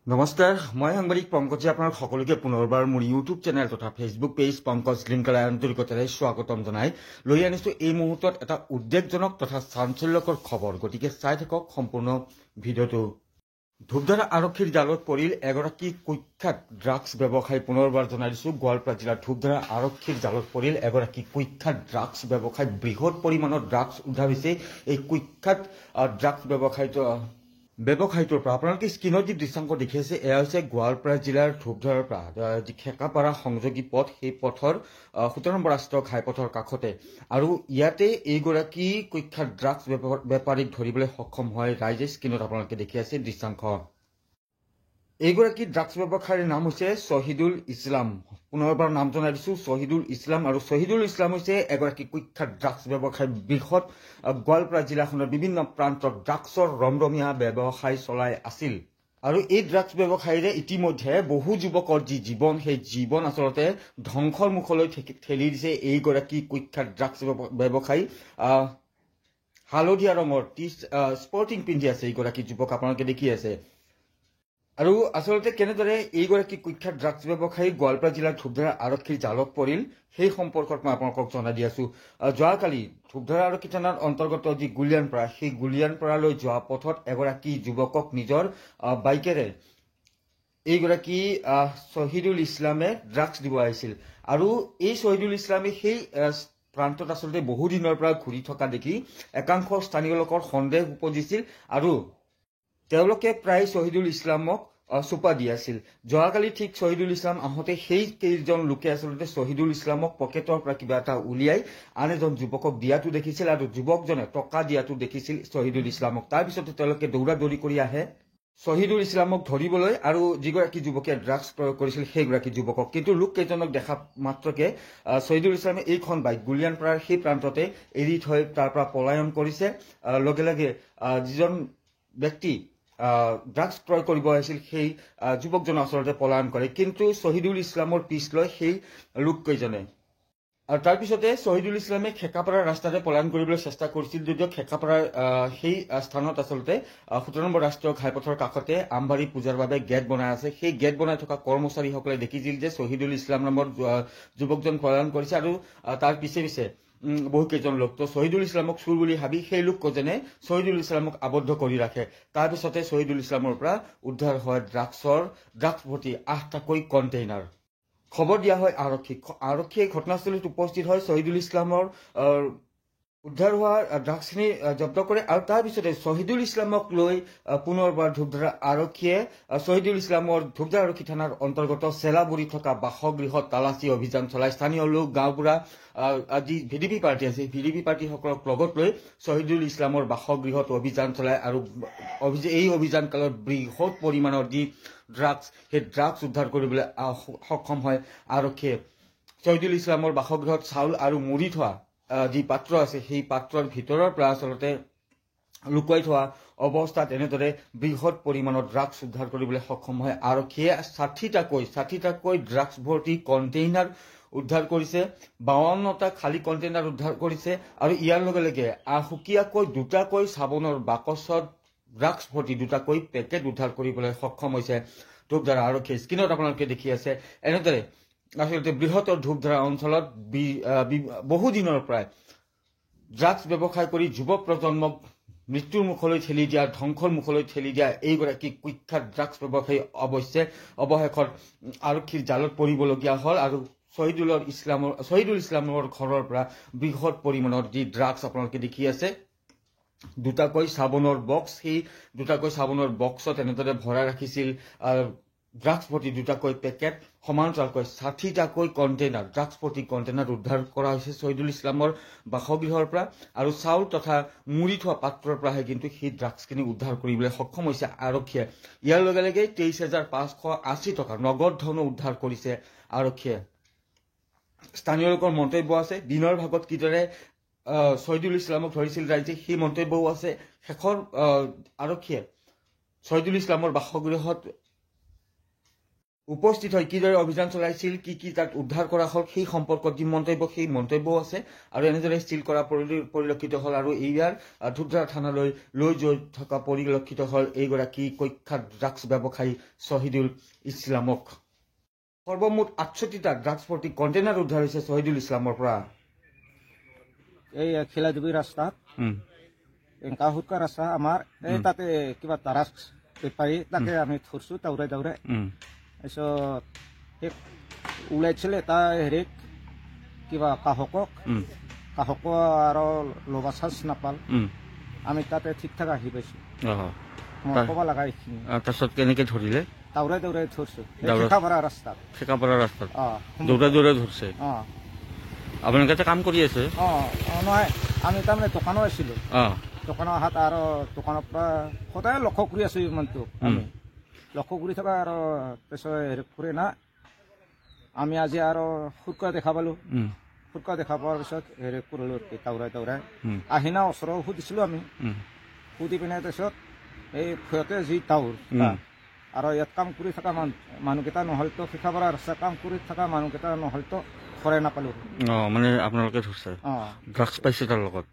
নমস্কাৰ মই সাংবাদিক পংকজে আপোনাক সকলোকে পুনৰবাৰ মোৰ ইউটিউব চেনেল তথা ফেচবুক পেজ পংকজ লিংকলাই আন্তৰিকতাৰে স্বাগতম জনাই লৈ আনিছো এই মুহূৰ্তত এটা উদ্বেগজনক তথা চাঞ্চল্যকৰ খবৰ গতিকে চাই থাকক সম্পূৰ্ণ ভিডিঅ'টো ধূপধাৰা আৰক্ষীৰ জালত পৰিল এগৰাকী কুখ্যাত ড্ৰাগছ ব্যৱসায়ী পুনৰবাৰ জনাই দিছো গোৱালপাৰা জিলাৰ ধূপধাৰা আৰক্ষীৰ জালত পৰিল এগৰাকী কুখ্যাত ড্ৰাগছ ব্যৱসায়ী বৃহৎ পৰিমাণৰ ড্ৰাগছ উদ্ধাৰ হৈছে এই কুখ্যাত ড্ৰাগছ ব্যৱসায়ীটোৰ পৰা আপোনালোকে স্ক্ৰীনত যি দৃশ্যাংক দেখি আছে এয়া হৈছে গোৱালপাৰা জিলাৰ ধূপধাৰাৰ পৰা যি খেকাপাৰা সংযোগী পথ সেই পথৰ 17 নম্বৰ ৰাষ্ট্ৰীয় ঘাইপথৰ কাষতে আৰু ইয়াতে এইগৰাকী কুখ্যাত ড্ৰাগছ বেপাৰীক ধৰিবলৈ সক্ষম হয় ৰাইজে স্ক্ৰীনত আপোনালোকে দেখি আছে দৃশ্যাংক এইগৰাকী ড্ৰাগছ ব্যৱসায়ীৰ নাম হৈছে শ্বহীদুল ইছলাম পুনৰবাৰ নাম জনাই দিছো শ্বহীদুল ইছলাম আৰু শ্বহীদুল ইছলাম হৈছে এগৰাকী কুখ্যাত ড্ৰাগছ ব্যৱসায়ী বৃহৎ গোৱালপাৰা জিলাখনৰ বিভিন্ন প্ৰান্তত ড্ৰাগছৰ ৰমৰমীয়া ব্যৱসায় চলাই আছিল আৰু এই ড্ৰাগছ ব্যৱসায়ীৰে ইতিমধ্যে বহু যুৱকৰ যি জীৱন সেই জীৱন আচলতে ধ্বংসৰ মুখলৈ ঠেলি দিছে এইগৰাকী কুখ্যাত ড্ৰাগছ ব্যৱসায়ী হালধীয়া ৰঙৰ স্পৰ্টিং পিন্ধি আছে এইগৰাকী যুৱক আপোনালোকে দেখি আছে আৰু আচলতে কেনেদৰে এইগৰাকী কুখ্যাত ড্ৰাগছ ব্যৱসায়ী গোৱালপাৰা জিলাৰ ধূপধাৰা আৰক্ষীৰ জালত পৰিল সেই সম্পৰ্কত মই আপোনালোকক জনাই দি আছো যোৱাকালি ধূপধাৰা আৰক্ষী থানাৰ অন্তৰ্গত যি গুলিয়ানপাৰা সেই গুলিয়ানপাৰালৈ যোৱা পথত এগৰাকী যুৱকক নিজৰ বাইকেৰে এইগৰাকী শ্বহীদুল ইছলামে ড্ৰাগছ দিব আহিছিল আৰু এই শ্বহীদুল ইছলামে সেই প্ৰান্তত আচলতে বহুদিনৰ পৰা ঘূৰি থকা দেখি একাংশ স্থানীয় লোকৰ সন্দেহ উপজিছিল আৰু তেওঁলোকে প্ৰায় শ্বহীদুল ইছলামক চুপা দি আছিল যোৱাকালি ঠিক শ্বহীদুল ইছলাম আহোঁতে সেই কেইজন লোকে আচলতে শ্বহীদুল ইছলামক পকেটৰ পৰা কিবা এটা উলিয়াই আন এজন যুৱকক দিয়াটো দেখিছিল আৰু যুৱকজনে টকা দিয়াটো দেখিছিল শ্বহীদুল ইছলামক তাৰপিছতে তেওঁলোকে দৌৰা দৌৰি কৰি আহে শ্বহীদুল ইছলামক ধৰিবলৈ আৰু যিগৰাকী যুৱকে ড্ৰাগছ প্ৰয়োগ কৰিছিল সেইগৰাকী যুৱকক কিন্তু লোককেইজনক দেখা মাত্ৰকে শ্বহীদুল ইছলামে এইখন বাইক গুলিয়ানপাৰাৰ সেই প্ৰান্ততে এৰি থৈ তাৰ পৰা পলায়ন কৰিছে লগে লগে যিজন ব্যক্তি ড্ৰাগছ ক্ৰয় কৰিব আহিছিল সেই যুৱকজনে আচলতে পলায়ন কৰে কিন্তু শ্বহীদুল ইছলামৰ পিছ লৈ সেই লোককেইজনে আৰু তাৰপিছতে শ্বহীদুল ইছলামে খেকাপাৰাৰ ৰাস্তাতে পলায়ন কৰিবলৈ চেষ্টা কৰিছিল যদিও খেকাপাৰাৰ সেই স্থানত আচলতে 17 নম্বৰ ৰাষ্ট্ৰীয় ঘাইপথৰ কাষতে আমবাৰী পূজাৰ বাবে গেট বনাই আছে সেই গেট বনাই থকা কৰ্মচাৰীসকলে দেখিছিল যে শ্বহীদুল ইছলাম নামৰ যুৱকজন পলায়ন কৰিছে আৰু তাৰ পিছে পিছে বহু কেইজন লোক তো শ্বহীদুল ইছলামক চুৰ বুলি ভাবি সেই লোকজনে শ্বহীদুল ইছলামক আবদ্ধ কৰি ৰাখে তাৰপিছতে শ্বহীদুল ইছলামৰ পৰা উদ্ধাৰ হয় ড্ৰাগছ ভৰ্তি 8টাকৈ কণ্টেইনাৰ খবৰ দিয়া হয় আৰক্ষীয়ে ঘটনাস্থলীত উপস্থিত হয় শ্বহীদুল ইছলামৰ উদ্ধাৰ হোৱা ড্ৰাগছখিনি জব্দ কৰে আৰু তাৰপিছতে শ্বহীদুল ইছলামক লৈ পুনৰবাৰ ধূপধাৰা আৰক্ষীয়ে শ্বহীদুল ইছলামৰ ধূপধাৰা আৰক্ষী থানাৰ অন্তৰ্গত চেলাবুৰি থকা বাসগৃহত তালাচী অভিযান চলাই স্থানীয় লোক গাঁওবুঢ়া যি ভিডিপি পাৰ্টি আছে ভিডিপি পাৰ্টিসকলক লগত লৈ শ্বহীদুল ইছলামৰ বাসগৃহত অভিযান চলায় আৰু এই অভিযান কালত বৃহৎ পৰিমাণৰ যি ড্ৰাগছ সেই ড্ৰাগছ উদ্ধাৰ কৰিবলৈ সক্ষম হয় আৰক্ষীয়ে শ্বহীদুল ইছলামৰ বাসগৃহত চাউল আৰু মুড়ি থোৱা যি পাত্ৰ আছে সেই পাত্ৰৰ ভিতৰৰ পৰা আচলতে লুকুৱাই থোৱা অৱস্থাত এনেদৰে বৃহৎ পৰিমাণৰ ড্ৰাগছ উদ্ধাৰ কৰিবলৈ সক্ষম হয় আৰক্ষীয়ে 60টাকৈ ড্ৰাগছ ভৰ্তি কণ্টেইনাৰ উদ্ধাৰ কৰিছে 52টা খালী কণ্টেইনাৰ উদ্ধাৰ কৰিছে আৰু ইয়াৰ লগে লগে সুকীয়াকৈ 2টাকৈ চাবোনৰ বাকচত ড্ৰাগছ ভৰ্তি 2টাকৈ পেকেট উদ্ধাৰ কৰিবলৈ সক্ষম হৈছে ধূপধাৰা আৰক্ষীয়ে স্ক্ৰীনত আপোনালোকে দেখি আছে এনেদৰে আচলতে বৃহত্তৰ ধূপধাৰা অঞ্চলত বহুদিনৰ পৰাই ড্ৰাগছ ব্যৱসায় কৰি যুৱ প্ৰজন্মক মৃত্যুৰ মুখলৈ ঠেলি দিয়া ধ্বংসৰ মুখলৈ ঠেলি দিয়া এইগৰাকী কুখ্যাত ড্ৰাগছ ব্যৱসায়ী অৱশ্যে অৱশেষত আৰক্ষীৰ জালত পৰিবলগীয়া হ'ল আৰু শ্বহীদুল ইছলামৰ ঘৰৰ পৰা বৃহৎ পৰিমাণৰ যি ড্ৰাগছ আপোনালোকে দেখি আছে 2টাকৈ চাবোনৰ বক্স সেই 2টাকৈ চাবোনৰ বক্সত এনেদৰে ভৰাই ৰাখিছিল ড্ৰাগছ ভৰ্তি 2টাকৈ পেকেট সমান্তৰালকৈ 60টাকৈ কণ্টেইনাৰ ড্ৰাগছ ভৰ্তি কণ্টেইনাৰ উদ্ধাৰ কৰা হৈছে শ্বহীদুল ইছলামৰ বাসগৃহৰ পৰা আৰু চাউল তথা মুড়ি থোৱা পাত্ৰৰ পৰাহে কিন্তু সেই ড্ৰাগছখিনি উদ্ধাৰ কৰিবলৈ সক্ষম হৈছে আৰক্ষীয়ে ইয়াৰ লগে লগে 23,580 টকা নগদ ধনো উদ্ধাৰ কৰিছে আৰক্ষীয়ে স্থানীয় লোকৰ মন্তব্য আছে দিনৰ ভাগত কিদৰে শ্বহীদুল ইছলামক ধৰিছিল ৰাইজে সেই মন্তব্যও আছে শেষৰ আৰক্ষীয়ে শ্বহীদুল ইছলামৰ বাসগৃহত উপস্থিত হয় কিদৰে অভিযান চলাইছিল, কি কি তাত উদ্ধাৰ কৰা হ'ল, সেই সম্পৰ্কত যি মন্তব্য, সেই মন্তব্যও আছে। আৰু এনেদৰে স্থিৰ কৰা পৰিলক্ষিত হ'ল। আৰু ইয়াৰ ধূপধাৰা থানালৈ লৈ গৈ থকা পৰিলক্ষিত হ'ল এইগৰাকী কুখ্যাত ড্ৰাগছ ব্যৱসায়ী শ্বহীদুল ইছলামক। সৰ্বমুঠ 68টা ড্ৰাগছ ভৰ্তি কণ্টেইনাৰ উদ্ধাৰ হৈছে শ্বহীদুল ইছলামৰ পৰা। এই খিলাজুবি ৰাস্তাত কাহুটকা ৰাস্তা আমাৰ এই তাতে কিবা ড্ৰাগছ বেপাৰী তাকে আমি ধৰছোঁ দৌৰাই দৌৰাই। তাৰপিছত সেই ওলাইছিলে তাৰ হেৰিত কিবা কাহকক আৰু ল'বা চান্স নাপাল। আমি তাতে ঠিক ঠাক আহি পাইছোঁ। মই ক'ব লগা এইখিনি। তাৰপিছত কেনেকৈ ধৰিলে? দৌৰাই দৌৰাই ধৰছোঁ ঠেকাপাৰা ৰাস্তাত। ঠেকাপাৰা ৰাস্তাত দৌৰাই দৌৰাই ধৰছে। আপোনালোকে এটা কাম কৰি আছে? নহয়, আমি তাৰমানে দোকানো আছিলোঁ। দোকানৰ হাত আৰু দোকানৰ পৰা সদায় লক্ষ্য কৰি আছোঁ ইমানটো। আমি লক্ষ্য কৰি থকা আৰু তাৰপিছত হেৰি কৰে না, আমি আজি আৰু সুৰকা দেখা পালোঁ। সুৰকা দেখা পোৱাৰ পিছত হেৰি কৰিলোঁ, দৌৰাই দৌৰাই আহি না ওচৰৰ সুধিছিলোঁ আমি। সুধি পিনে তাৰপিছত এই ভয়তে যি দাউৰ আৰু ইয়াত কাম কৰি থকা মানুহকেইটা নহ'লতো ঠেকাপাৰা ৰাস্তা কাম কৰি থকা মানুহকেইটা নহ'লতো ধৰাই নাপালোঁ। মানে আপোনালোকে ধৰছে? ড্ৰাগছ পাইছে তাৰ লগত?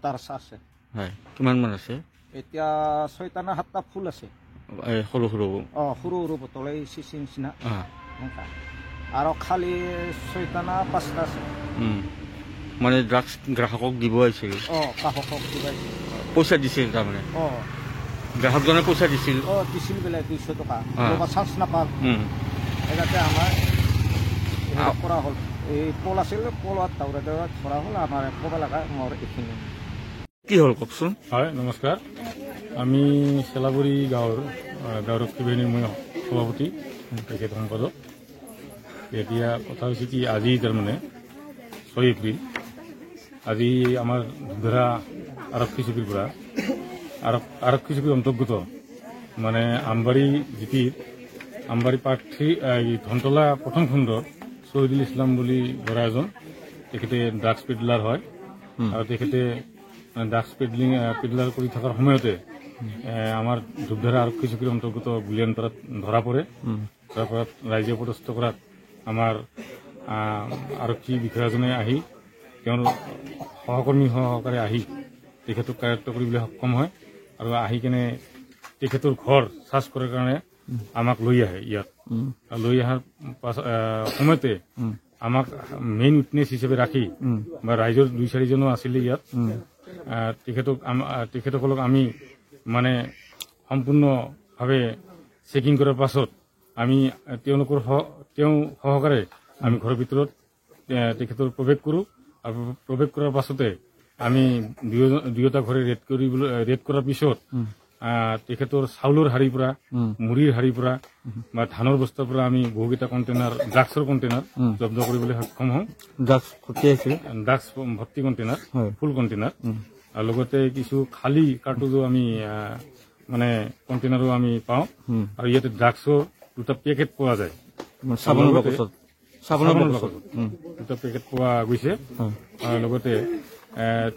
তাৰ আছে। হয়, কিমান মান আছে এতিয়া? 6টা নে 7টা ফুল আছে। সৰু সৰু সৰু সৰু বটল এই চিচি নিচিনা। আৰু খালি 6টা না 5টা আছে। মানে ড্ৰাগছ গ্ৰাহকক দিব আহিছিল? গ্ৰাহকক দিব আহিছিল। পইচা দিছিল তাৰমানে? গ্ৰাহকজনে পইচা দিছিল? দিছিল বোলে 200 টকা। ল'বা চান্স নাপাল। সেইকাৰণে আমাৰ কৰা হ'ল। এই পল আছিল, পলত দৌৰাই দৌৰাই ধৰা হ'ল। আমাৰ ক'ব লগা মোৰ এইখিনি। কি হ'ল কওকচোন? হয়, নমস্কাৰ। আমি চেলাবৰী গাঁৱৰ গাঁওৰক্ষী বাহিনীৰ মই সভাপতি, তেখেত সম্পাদক। এতিয়া কথা হৈছে কি, আজি তাৰমানে 6 এপ্ৰিল, আজি আমাৰ ধৰা আৰক্ষী চকীৰ পৰা আৰক্ষী চকীৰ অন্তৰ্গত মানে আমবাৰী জিপিৰ আমবাৰী প্ৰাৰ্থী ধনতলা প্ৰথম খণ্ডৰ শ্বহীদুল ইছলাম বুলি ল'ৰা এজন, তেখেতে ড্ৰাগছ পেডলাৰ হয়। আৰু তেখেতে ড্ৰাগছ পেডলাৰ কৰি থকাৰ সময়তে আমাৰ ধূপধাৰা আৰক্ষী চকীৰ অন্তৰ্গত গুলিয়ানপাৰাত ধৰা পৰে। তাৰ পৰা ৰাইজে পদস্থ কৰাত আমাৰ আৰক্ষী বিষয়াজনে আহি তেওঁৰ সহকৰ্মী সহকাৰে আহি তেখেতক কাৰ্যত কৰিবলৈ সক্ষম হয়। আৰু আহি কেনে তেখেতৰ ঘৰ চাৰ্চ কৰাৰ কাৰণে আমাক লৈ আহে ইয়াত। লৈ অহাৰ সময়তে আমাক মেইন উইটনেছ হিচাপে ৰাখি বা ৰাইজৰ 2-4জনো আছিলে ইয়াত। তেখেতসকলক আমি মানে সম্পূৰ্ণভাৱে চেকিং কৰাৰ পাছত আমি তেওঁ সহকাৰে আমি ঘৰৰ ভিতৰত তেখেতৰ প্ৰৱেশ কৰোঁ। আৰু প্ৰৱেশ কৰাৰ পাছতে আমি দুয়োটা ঘৰে ৰেড কৰাৰ পিছত তেখেতৰ চাউলৰ হাৰিৰ পৰা, মুড়িৰ হাৰিৰ পৰা বা ধানৰ বস্তাৰ পৰা আমি বহুকেইটা কণ্টেইনাৰ ড্ৰাগছৰ কণ্টেইনাৰ জব্দ কৰিবলৈ সক্ষম হওঁ। ড্ৰাগছ ভৰ্তি কণ্টেইনাৰ, ফুল কণ্টেইনাৰ। আৰু লগতে কিছু খালী কাৰ্টুজো আমি মানে কণ্টেইনাৰো আমি পাওঁ। আৰু ইয়াতে ড্ৰাগছৰ 2টা পেকেট পোৱা যায়। চাবোনৰ বাকচত 2টা পেকেট পোৱা গৈছে। আৰু লগতে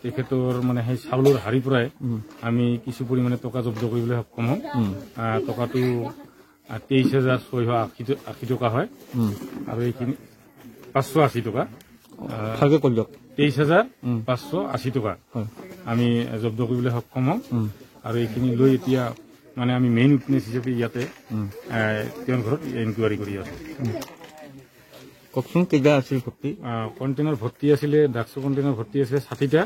তেখেতৰ মানে সেই চাউলৰ হাৰিৰ পৰাই আমি কিছু পৰিমাণে টকা জব্দ কৰিবলৈ সক্ষম হওঁ। টকাটো 23,680 টকা হয়। আৰু এইখিনি 580 টকা, 23,580 টকা আমি জব্দ কৰিবলৈ সক্ষম হওঁ। আৰু এইখিনি লৈ এতিয়া মানে আমি মেইন উইটনেছ হিচাপে ইয়াতে তেওঁৰ ঘৰত ইনকুৱাৰী কৰি আছোঁ। কওকচোন কেইটা আছিল ভৰ্তি? কণ্টেইনাৰ ভৰ্তি আছিলে, ড্ৰাগছৰ কণ্টেইনাৰ ভৰ্তি আছিলে 60টা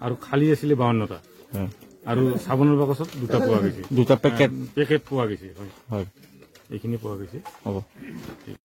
আৰু খালী আছিলে 52টা। আৰু চাবোনৰ বাকচত 2টা পোৱা গৈছে, 2টা পেকেট পোৱা গৈছে। হয়, এইখিনি পোৱা গৈছে। হ'ব।